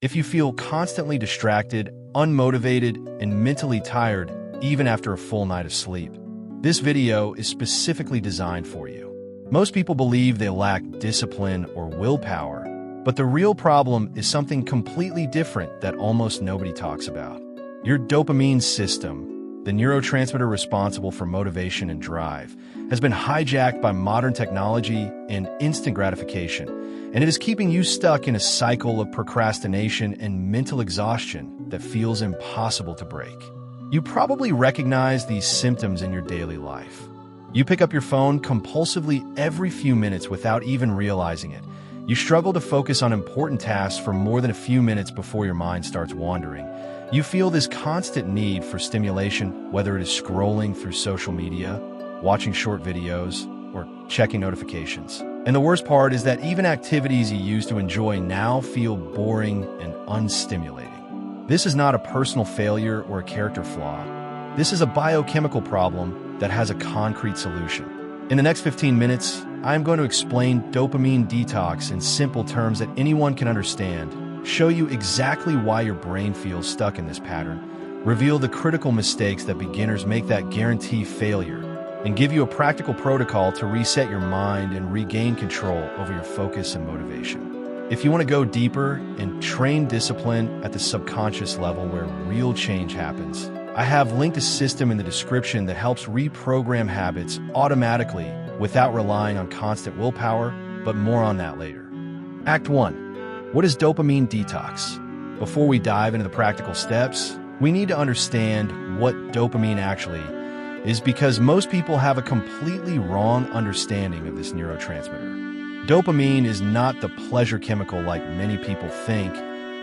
If you feel constantly distracted, unmotivated, and mentally tired even after a full night of sleep, this video is specifically designed for you. Most people believe they lack discipline or willpower, but the real problem is something completely different that almost nobody talks about. Your dopamine system, the neurotransmitter responsible for motivation and drive, has been hijacked by modern technology and instant gratification, and it is keeping you stuck in a cycle of procrastination and mental exhaustion that feels impossible to break. You probably recognize these symptoms in your daily life. You pick up your phone compulsively every few minutes without even realizing it. You struggle to focus on important tasks for more than a few minutes before your mind starts wandering. You feel this constant need for stimulation, whether it is scrolling through social media, watching short videos, or checking notifications. And the worst part is that even activities you used to enjoy now feel boring and unstimulating. This is not a personal failure or a character flaw. This is a biochemical problem that has a concrete solution. In the next 15 minutes, I am going to explain dopamine detox in simple terms that anyone can understand, show you exactly why your brain feels stuck in this pattern, reveal the critical mistakes that beginners make that guarantee failure, and give you a practical protocol to reset your mind and regain control over your focus and motivation. If you want to go deeper and train discipline at the subconscious level where real change happens, I have linked a system in the description that helps reprogram habits automatically without relying on constant willpower, but more on that later. Act 1. What is dopamine detox? Before we dive into the practical steps, we need to understand what dopamine actually is because most people have a completely wrong understanding of this neurotransmitter. Dopamine is not the pleasure chemical like many people think.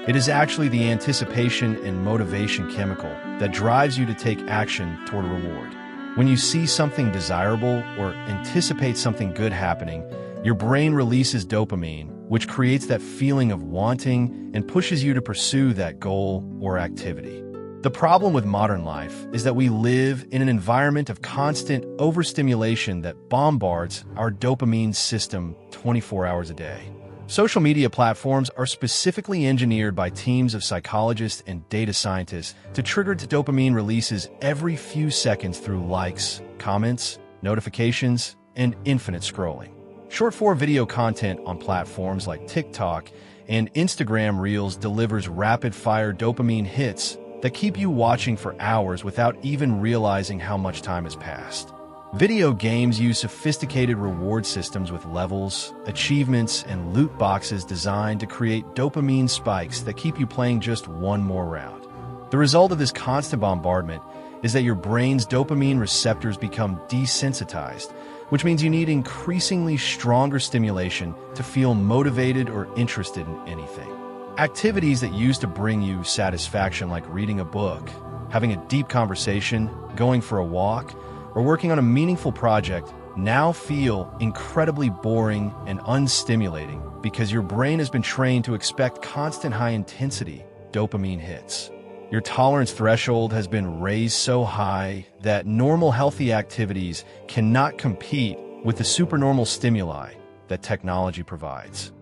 It is actually the anticipation and motivation chemical that drives you to take action toward a reward. When you see something desirable or anticipate something good happening, your brain releases dopamine, which creates that feeling of wanting and pushes you to pursue that goal or activity. The problem with modern life is that we live in an environment of constant overstimulation that bombards our dopamine system 24 hours a day. Social media platforms are specifically engineered by teams of psychologists and data scientists to trigger dopamine releases every few seconds through likes, comments, notifications, and infinite scrolling. Short-form video content on platforms like TikTok and Instagram Reels delivers rapid-fire dopamine hits that keep you watching for hours without even realizing how much time has passed. Video games use sophisticated reward systems with levels, achievements, and loot boxes designed to create dopamine spikes that keep you playing just one more round. The result of this constant bombardment is that your brain's dopamine receptors become desensitized, which means you need increasingly stronger stimulation to feel motivated or interested in anything. Activities that used to bring you satisfaction, like reading a book, having a deep conversation, going for a walk, or working on a meaningful project, now feel incredibly boring and unstimulating because your brain has been trained to expect constant high-intensity dopamine hits. Your tolerance threshold has been raised so high that normal healthy activities cannot compete with the supernormal stimuli that technology provides.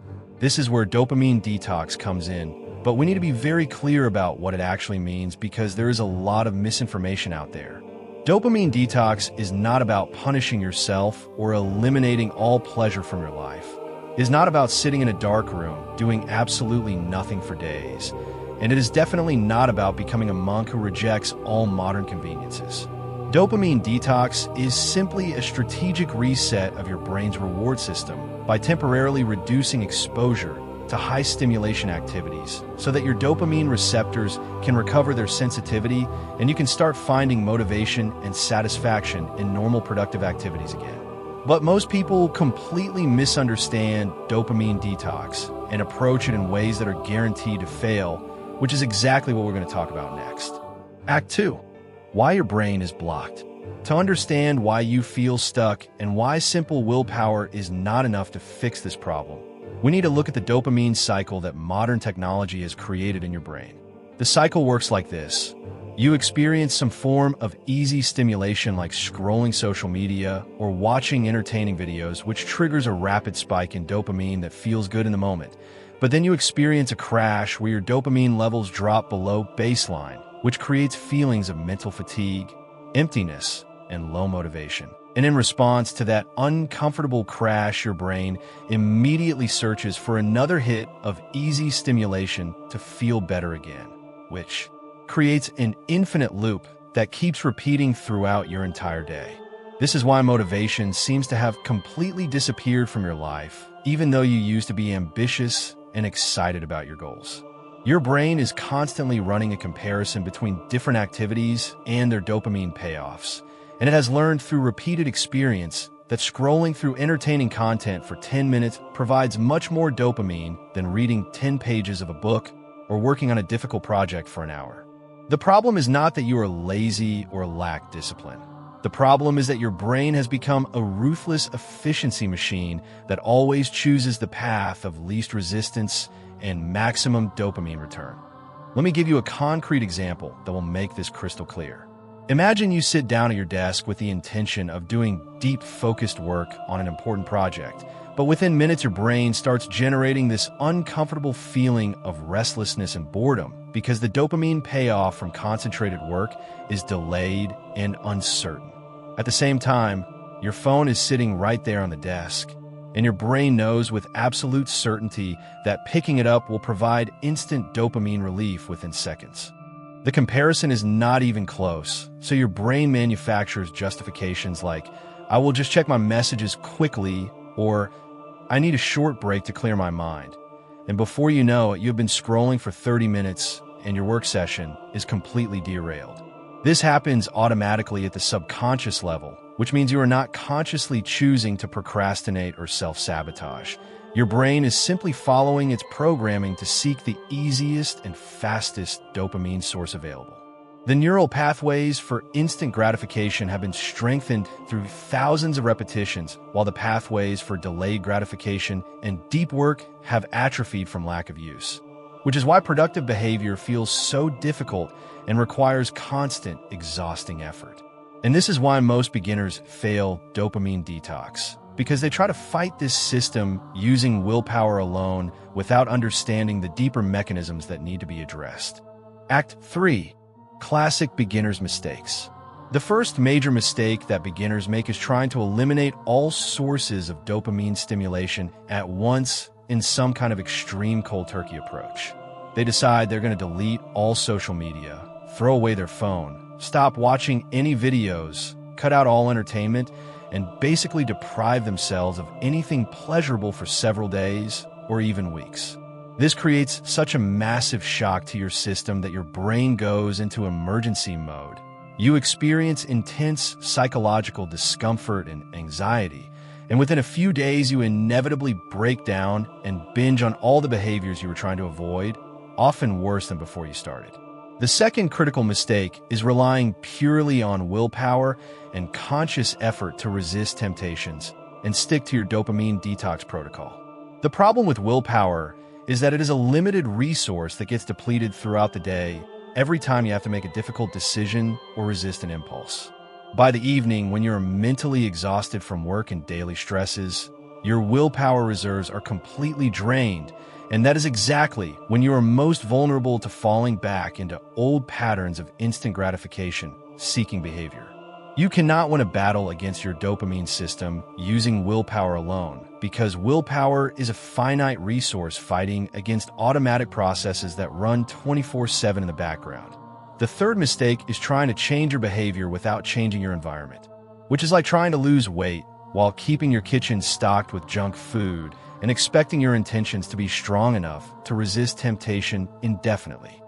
This is where dopamine detox comes in, but we need to be very clear about what it actually means because there is a lot of misinformation out there. Dopamine detox is not about punishing yourself or eliminating all pleasure from your life. It is not about sitting in a dark room doing absolutely nothing for days. And it is definitely not about becoming a monk who rejects all modern conveniences. Dopamine detox is simply a strategic reset of your brain's reward system by temporarily reducing exposure to high-stimulation activities so that your dopamine receptors can recover their sensitivity and you can start finding motivation and satisfaction in normal productive activities again. But most people completely misunderstand dopamine detox and approach it in ways that are guaranteed to fail, which is exactly what we're going to talk about next. Act 2. Why your brain is blocked. To understand why you feel stuck and why simple willpower is not enough to fix this problem, we need to look at the dopamine cycle that modern technology has created in your brain. The cycle works like this. You experience some form of easy stimulation like scrolling social media or watching entertaining videos, which triggers a rapid spike in dopamine that feels good in the moment. But then you experience a crash where your dopamine levels drop below baseline, which creates feelings of mental fatigue, emptiness, and low motivation. And in response to that uncomfortable crash, your brain immediately searches for another hit of easy stimulation to feel better again, which creates an infinite loop that keeps repeating throughout your entire day. This is why motivation seems to have completely disappeared from your life, even though you used to be ambitious and excited about your goals. Your brain is constantly running a comparison between different activities and their dopamine payoffs, and it has learned through repeated experience that scrolling through entertaining content for 10 minutes provides much more dopamine than reading 10 pages of a book or working on a difficult project for an hour. The problem is not that you are lazy or lack discipline. The problem is that your brain has become a ruthless efficiency machine that always chooses the path of least resistance and maximum dopamine return. Let me give you a concrete example that will make this crystal clear. Imagine you sit down at your desk with the intention of doing deep, focused work on an important project, but within minutes your brain starts generating this uncomfortable feeling of restlessness and boredom because the dopamine payoff from concentrated work is delayed and uncertain. At the same time, your phone is sitting right there on the desk, and your brain knows with absolute certainty that picking it up will provide instant dopamine relief within seconds. The comparison is not even close, so your brain manufactures justifications like, I will just check my messages quickly, or I need a short break to clear my mind. And before you know it, you've been scrolling for 30 minutes and your work session is completely derailed. This happens automatically at the subconscious level, which means you are not consciously choosing to procrastinate or self-sabotage. Your brain is simply following its programming to seek the easiest and fastest dopamine source available. The neural pathways for instant gratification have been strengthened through thousands of repetitions, while the pathways for delayed gratification and deep work have atrophied from lack of use, which is why productive behavior feels so difficult and requires constant, exhausting effort. And this is why most beginners fail dopamine detox, because they try to fight this system using willpower alone without understanding the deeper mechanisms that need to be addressed. Act 3. Classic beginner's mistakes. The first major mistake that beginners make is trying to eliminate all sources of dopamine stimulation at once in some kind of extreme cold turkey approach. They decide they're going to delete all social media, throw away their phone, stop watching any videos, cut out all entertainment, and basically deprive themselves of anything pleasurable for several days or even weeks. This creates such a massive shock to your system that your brain goes into emergency mode. You experience intense psychological discomfort and anxiety, and within a few days you inevitably break down and binge on all the behaviors you were trying to avoid, often worse than before you started. The second critical mistake is relying purely on willpower and conscious effort to resist temptations and stick to your dopamine detox protocol. The problem with willpower is that it is a limited resource that gets depleted throughout the day every time you have to make a difficult decision or resist an impulse. By the evening, when you're mentally exhausted from work and daily stresses, your willpower reserves are completely drained, and that is exactly when you are most vulnerable to falling back into old patterns of instant gratification seeking behavior. You cannot win a battle against your dopamine system using willpower alone, because willpower is a finite resource fighting against automatic processes that run 24/7 in the background. The third mistake is trying to change your behavior without changing your environment, which is like trying to lose weight while keeping your kitchen stocked with junk food and expecting your intentions to be strong enough to resist temptation indefinitely.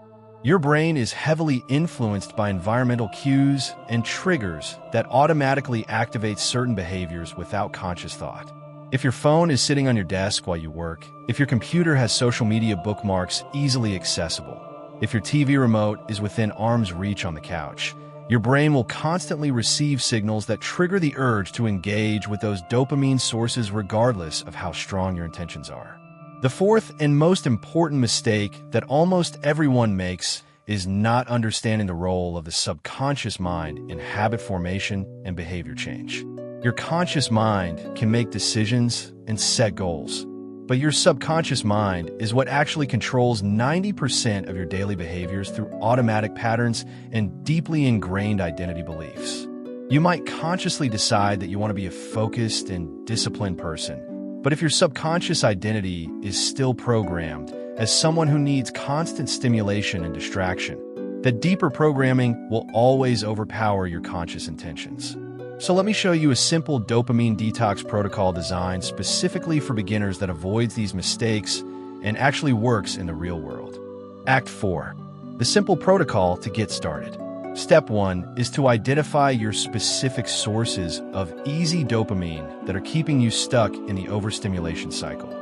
Your brain is heavily influenced by environmental cues and triggers that automatically activate certain behaviors without conscious thought. If your phone is sitting on your desk while you work, if your computer has social media bookmarks easily accessible, if your TV remote is within arm's reach on the couch, your brain will constantly receive signals that trigger the urge to engage with those dopamine sources regardless of how strong your intentions are. The fourth and most important mistake that almost everyone makes is not understanding the role of the subconscious mind in habit formation and behavior change. Your conscious mind can make decisions and set goals, But your subconscious mind is what actually controls 90% of your daily behaviors through automatic patterns and deeply ingrained identity beliefs. You might consciously decide that you want to be a focused and disciplined person, but if your subconscious identity is still programmed as someone who needs constant stimulation and distraction, that deeper programming will always overpower your conscious intentions. So let me show you a simple dopamine detox protocol designed specifically for beginners that avoids these mistakes and actually works in the real world. Act 4. The simple protocol to get started. Step 1 is to identify your specific sources of easy dopamine that are keeping you stuck in the overstimulation cycle.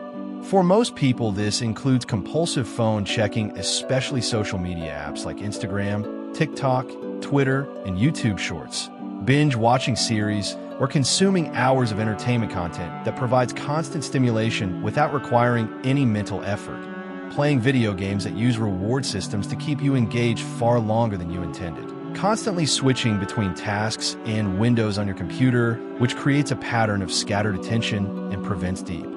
For most people, this includes compulsive phone checking, especially social media apps like Instagram, TikTok, Twitter, and YouTube Shorts, binge watching series, or consuming hours of entertainment content that provides constant stimulation without requiring any mental effort, playing video games that use reward systems to keep you engaged far longer than you intended, constantly switching between tasks and windows on your computer, which creates a pattern of scattered attention and prevents deep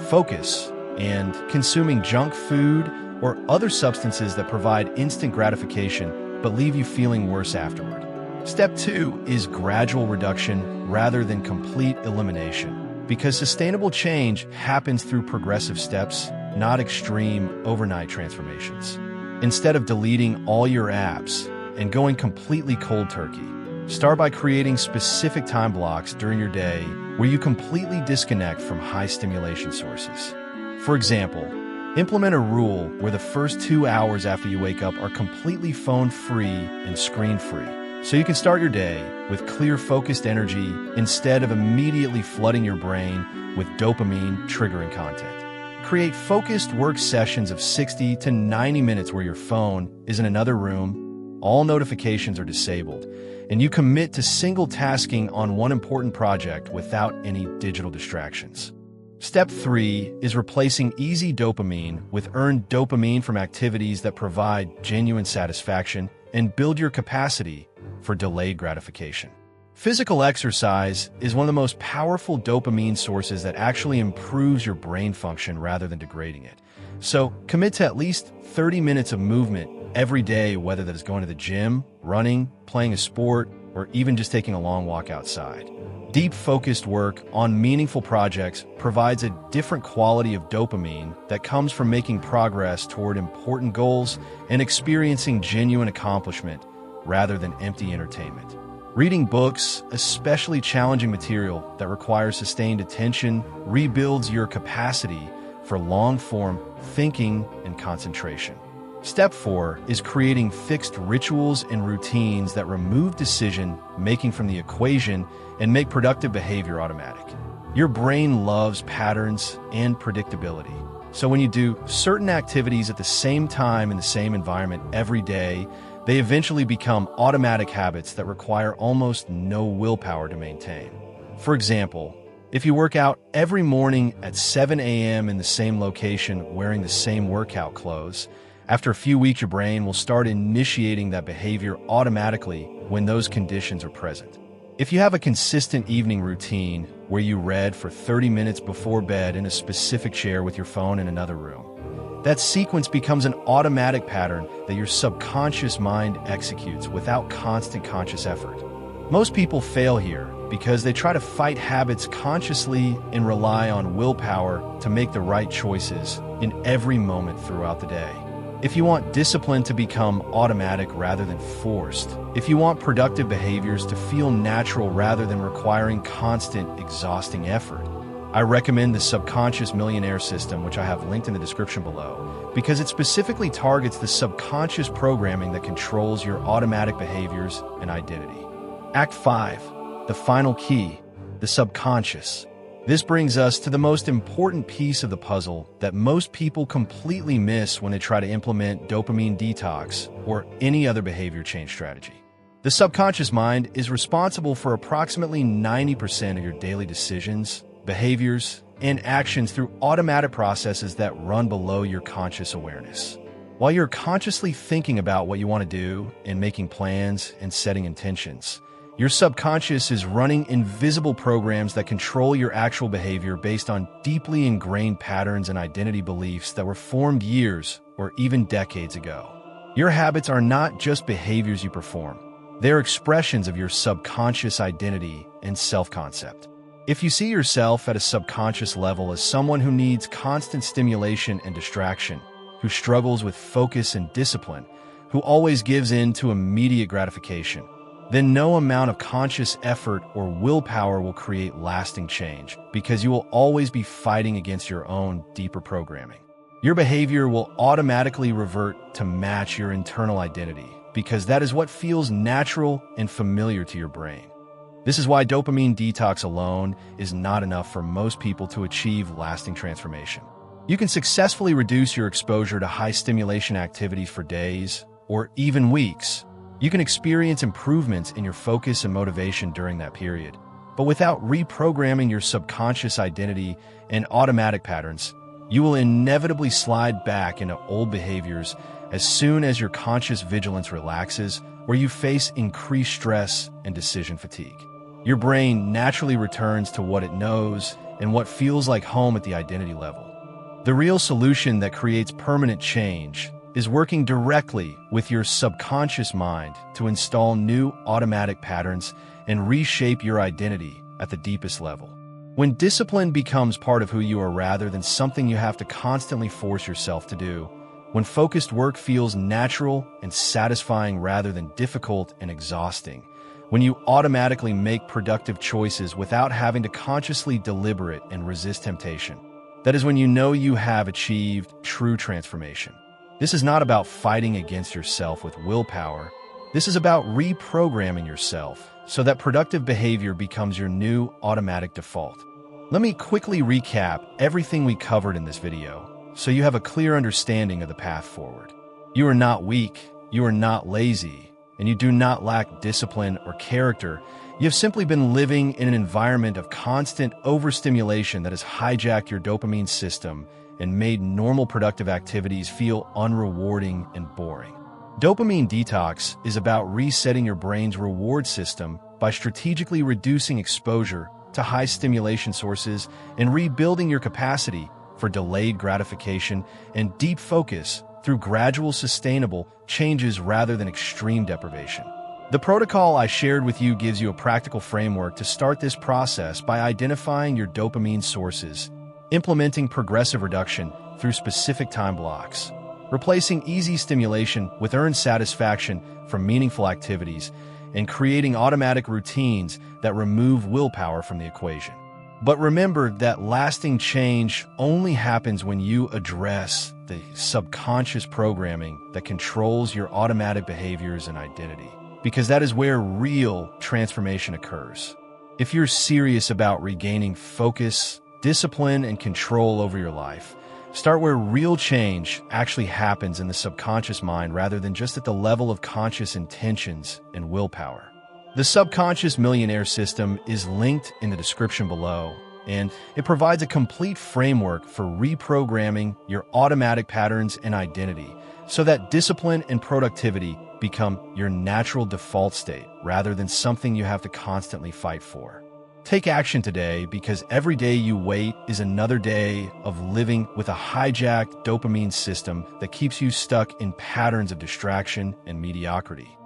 focus, and consuming junk food or other substances that provide instant gratification but leave you feeling worse afterward. Step 2 is gradual reduction rather than complete elimination, because sustainable change happens through progressive steps, not extreme overnight transformations. Instead of deleting all your apps and going completely cold turkey, start by creating specific time blocks during your day where you completely disconnect from high stimulation sources. For example, implement a rule where the first 2 hours after you wake up are completely phone-free and screen-free, so you can start your day with clear, focused energy instead of immediately flooding your brain with dopamine-triggering content. Create focused work sessions of 60 to 90 minutes where your phone is in another room, all notifications are disabled, and you commit to single tasking on one important project without any digital distractions. Step 3 is replacing easy dopamine with earned dopamine from activities that provide genuine satisfaction and build your capacity for delayed gratification. Physical exercise is one of the most powerful dopamine sources that actually improves your brain function rather than degrading it. So commit to at least 30 minutes of movement every day, whether that is going to the gym, running, playing a sport, or even just taking a long walk outside. Deep focused work on meaningful projects provides a different quality of dopamine that comes from making progress toward important goals and experiencing genuine accomplishment rather than empty entertainment. Reading books, especially challenging material that requires sustained attention, rebuilds your capacity for long-form thinking and concentration. Step 4 is creating fixed rituals and routines that remove decision-making from the equation and make productive behavior automatic. Your brain loves patterns and predictability. So when you do certain activities at the same time in the same environment every day, they eventually become automatic habits that require almost no willpower to maintain. For example, if you work out every morning at 7 a.m. in the same location wearing the same workout clothes, after a few weeks your brain will start initiating that behavior automatically when those conditions are present. If you have a consistent evening routine where you read for 30 minutes before bed in a specific chair with your phone in another room, that sequence becomes an automatic pattern that your subconscious mind executes without constant conscious effort. Most people fail here because they try to fight habits consciously and rely on willpower to make the right choices in every moment throughout the day. If you want discipline to become automatic rather than forced, if you want productive behaviors to feel natural rather than requiring constant, exhausting effort, I recommend the Subconscious Millionaire System, which I have linked in the description below, because it specifically targets the subconscious programming that controls your automatic behaviors and identity. Act 5, the final key, the subconscious. This brings us to the most important piece of the puzzle that most people completely miss when they try to implement dopamine detox or any other behavior change strategy. The subconscious mind is responsible for approximately 90% of your daily decisions, behaviors, and actions through automatic processes that run below your conscious awareness. While you're consciously thinking about what you want to do and making plans and setting intentions, Your subconscious is running invisible programs that control your actual behavior based on deeply ingrained patterns and identity beliefs that were formed years or even decades ago. Your habits are not just behaviors you perform. They're expressions of your subconscious identity and self-concept. If you see yourself at a subconscious level as someone who needs constant stimulation and distraction, who struggles with focus and discipline, who always gives in to immediate gratification, then no amount of conscious effort or willpower will create lasting change, because you will always be fighting against your own deeper programming. Your behavior will automatically revert to match your internal identity, because that is what feels natural and familiar to your brain. This is why dopamine detox alone is not enough for most people to achieve lasting transformation. You can successfully reduce your exposure to high-stimulation activities for days or even weeks. You can experience improvements in your focus and motivation during that period. But without reprogramming your subconscious identity and automatic patterns, you will inevitably slide back into old behaviors as soon as your conscious vigilance relaxes, where you face increased stress and decision fatigue. Your brain naturally returns to what it knows and what feels like home at the identity level. The real solution that creates permanent change is working directly with your subconscious mind to install new automatic patterns and reshape your identity at the deepest level. When discipline becomes part of who you are rather than something you have to constantly force yourself to do, when focused work feels natural and satisfying rather than difficult and exhausting, when you automatically make productive choices without having to consciously deliberate and resist temptation, that is when you know you have achieved true transformation. This is not about fighting against yourself with willpower. This is about reprogramming yourself so that productive behavior becomes your new automatic default. Let me quickly recap everything we covered in this video so you have a clear understanding of the path forward. You are not weak, you are not lazy, and you do not lack discipline or character. You have simply been living in an environment of constant overstimulation that has hijacked your dopamine system and made normal productive activities feel unrewarding and boring. Dopamine detox is about resetting your brain's reward system by strategically reducing exposure to high stimulation sources and rebuilding your capacity for delayed gratification and deep focus through gradual, sustainable changes rather than extreme deprivation. The protocol I shared with you gives you a practical framework to start this process by identifying your dopamine sources, implementing progressive reduction through specific time blocks, replacing easy stimulation with earned satisfaction from meaningful activities, and creating automatic routines that remove willpower from the equation. But remember that lasting change only happens when you address the subconscious programming that controls your automatic behaviors and identity, because that is where real transformation occurs. If you're serious about regaining focus, discipline, and control over your life, start where real change actually happens in the subconscious mind rather than just at the level of conscious intentions and willpower. The Subconscious Millionaire System is linked in the description below, and it provides a complete framework for reprogramming your automatic patterns and identity so that discipline and productivity become your natural default state rather than something you have to constantly fight for. Take action today, because every day you wait is another day of living with a hijacked dopamine system that keeps you stuck in patterns of distraction and mediocrity.